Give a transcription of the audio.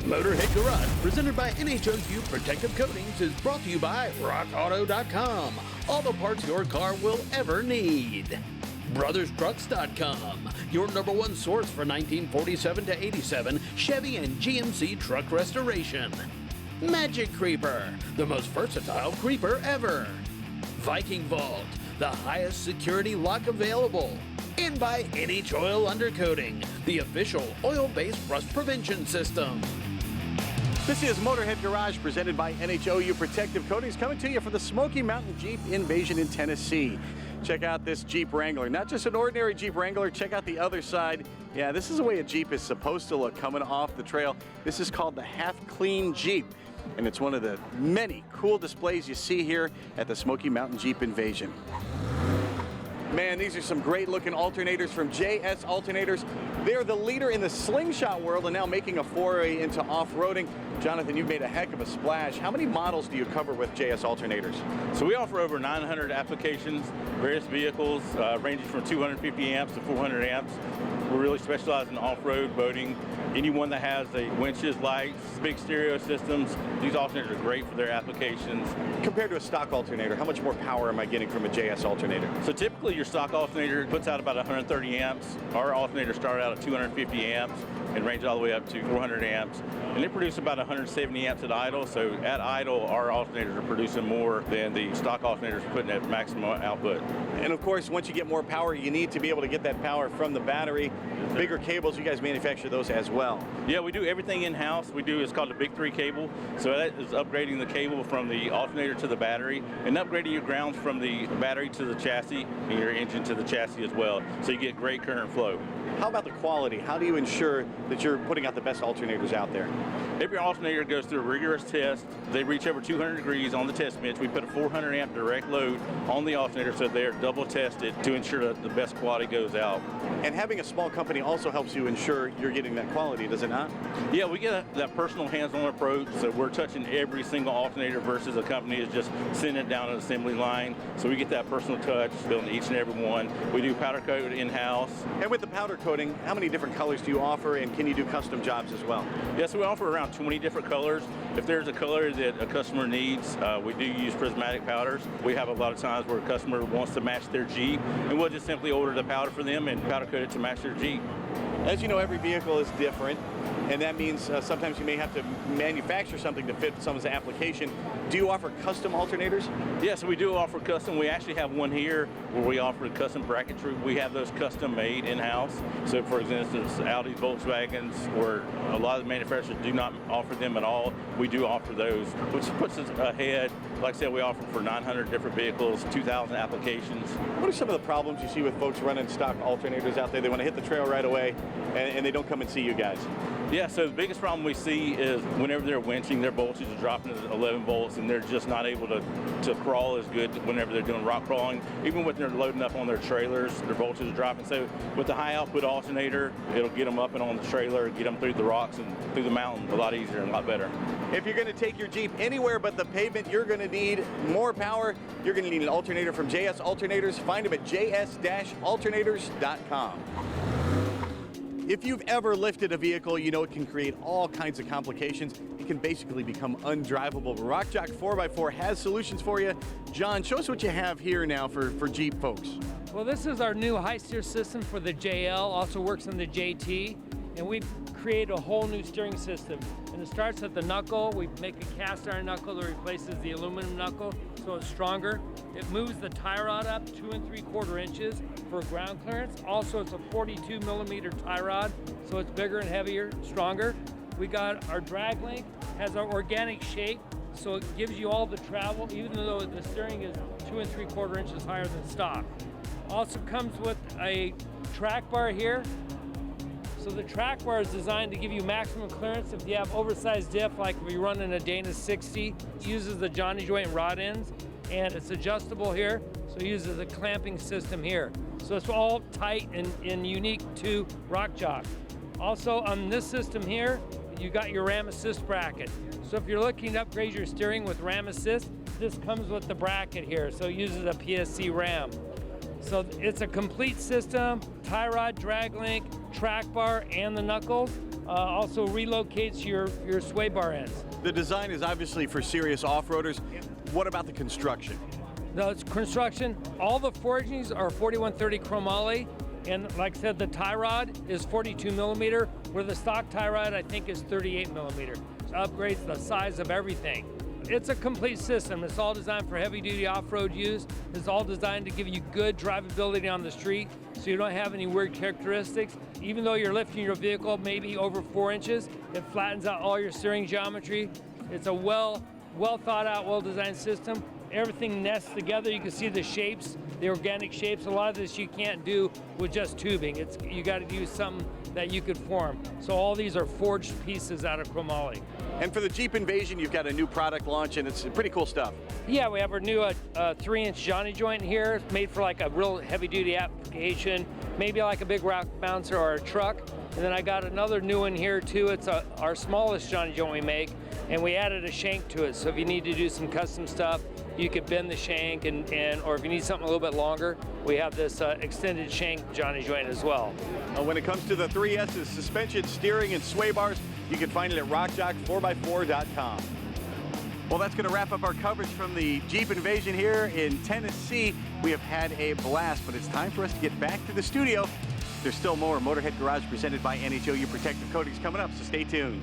Motorhead Garage, presented by NHOU Protective Coatings, is brought to you by RockAuto.com. All the parts your car will ever need. BrothersTrucks.com, your #1 source for 1947 to 87 Chevy and GMC truck restoration. Magic Creeper, the most versatile creeper ever. Viking Vault, the highest security lock available. And by NH Oil Undercoating, the official oil-based rust prevention system. This is Motorhead Garage, presented by NHOU Protective Coatings, coming to you from the Smoky Mountain Jeep Invasion in Tennessee. Check out this Jeep Wrangler. Not just an ordinary Jeep Wrangler, check out the other side. Yeah, this is the way a Jeep is supposed to look coming off the trail. This is called the Half Clean Jeep, and it's one of the many cool displays you see here at the Smoky Mountain Jeep Invasion. Man, these are some great looking alternators from JS Alternators. They're the leader in the slingshot world and now making a foray into off-roading. Jonathan, you've made a heck of a splash. How many models do you cover with JS Alternators? So we offer over 900 applications, various vehicles, ranging from 250 amps to 400 amps. We really specialize in off-road boating. Anyone that has a winches, lights, big stereo systems, these alternators are great for their applications. Compared to a stock alternator, how much more power am I getting from a JS alternator? So typically your stock alternator puts out about 130 amps. Our alternators start out at 250 amps and range all the way up to 400 amps. And they produce about 170 amps at idle. So at idle, our alternators are producing more than the stock alternators are putting at maximum output. And of course, once you get more power, you need to be able to get that power from the battery. Bigger cables, you guys manufacture those as well. Yeah, we do everything in-house. It's called the Big 3 cable. So that is upgrading the cable from the alternator to the battery and upgrading your grounds from the battery to the chassis and your engine to the chassis as well. So you get great current flow. How about the quality? How do you ensure that you're putting out the best alternators out there? Every alternator goes through a rigorous test. They reach over 200 degrees on the test bench. We put a 400 amp direct load on the alternator so they're double tested to ensure that the best quality goes out. And having a small company also helps you ensure you're getting that quality, does it not? Yeah, we get that personal hands-on approach. So we're touching every single alternator versus a company is just sending it down an assembly line. So we get that personal touch, building each and every one. We do powder coat in-house. And with the powder coating, how many different colors do you offer, and can you do custom jobs as well? Yes, we offer around 20 different colors. If there's a color that a customer needs, we do use prismatic powders. We have a lot of times where a customer wants to match their Jeep, and we'll just simply order the powder for them and powder coat it to match their Jeep. As you know, every vehicle is different, and that means sometimes you may have to manufacture something to fit someone's application. Do you offer custom alternators? Yes, we do offer custom. We actually have one here where we offer custom bracketry. We have those custom made in-house. So for instance, Audi, Volkswagens, where a lot of the manufacturers do not offer them at all, we do offer those, which puts us ahead. Like I said, we offer for 900 different vehicles, 2,000 applications. What are some of the problems you see with folks running stock alternators out there? They want to hit the trail right away, and they don't come and see you guys. Yeah, so the biggest problem we see is whenever they're winching, their voltage is dropping to 11 volts, and they're just not able to crawl as good whenever they're doing rock crawling. Even when they're loading up on their trailers, their voltage is dropping. So with the high output alternator, it'll get them up and on the trailer, get them through the rocks and through the mountain a lot easier and a lot better. If you're going to take your Jeep anywhere but the pavement, you're going to need more power. You're going to need an alternator from JS Alternators. Find them at js-alternators.com. If you've ever lifted a vehicle, you know it can create all kinds of complications. It can basically become undrivable. Rock Jock 4x4 has solutions for you. John, show us what you have here now for Jeep folks. Well, this is our new high steer system for the JL, also works on the JT, and we've created a whole new steering system. And it starts at the knuckle. We make a cast iron knuckle that replaces the aluminum knuckle, so it's stronger. It moves the tie rod up 2 3/4 inches for ground clearance. Also, it's a 42 millimeter tie rod, so it's bigger and heavier, stronger. We got our drag link, has our organic shape, so it gives you all the travel, even though the steering is 2 3/4 inches higher than stock. Also comes with a track bar here. So the track bar is designed to give you maximum clearance if you have oversized diff, like if you're running a Dana 60. It uses the Johnny joint rod ends, and it's adjustable here, so it uses a clamping system here. So it's all tight and unique to Rock Jock. Also on this system here, you got your Ram Assist bracket. So if you're looking to upgrade your steering with Ram Assist, this comes with the bracket here, so it uses a PSC Ram. So it's a complete system, tie rod, drag link, track bar, and the knuckles. Also relocates your sway bar ends. The design is obviously for serious off-roaders. What about the construction? No, it's construction. All the forgings are 4130 chromoly, and like I said, the tie rod is 42 millimeter, where the stock tie rod I think is 38 millimeter. It upgrades the size of everything. It's a complete system. It's all designed for heavy-duty off-road use. It's all designed to give you good drivability on the street, so you don't have any weird characteristics. Even though you're lifting your vehicle maybe over 4 inches, it flattens out all your steering geometry. It's a well thought out, well-designed system. Everything nests together. You can see the shapes, the organic shapes. A lot of this you can't do with just tubing. You got to use something that you could form. So all these are forged pieces out of chromoly. And for the Jeep Invasion, you've got a new product launch, and it's pretty cool stuff. Yeah, we have our new 3-inch Johnny joint here. It's made for like a real heavy-duty application, maybe like a big rock bouncer or a truck. And then I got another new one here too. It's our smallest Johnny joint we make, and we added a shank to it. So if you need to do some custom stuff, you could bend the shank, or if you need something a little bit longer, we have this extended shank Johnny joint as well. When it comes to the 3S's, suspension, steering, and sway bars, you can find it at rockjock4x4.com. Well, that's going to wrap up our coverage from the Jeep Invasion here in Tennessee. We have had a blast, but it's time for us to get back to the studio. There's still more Motorhead Garage presented by NHOU Protective Coatings coming up, so stay tuned.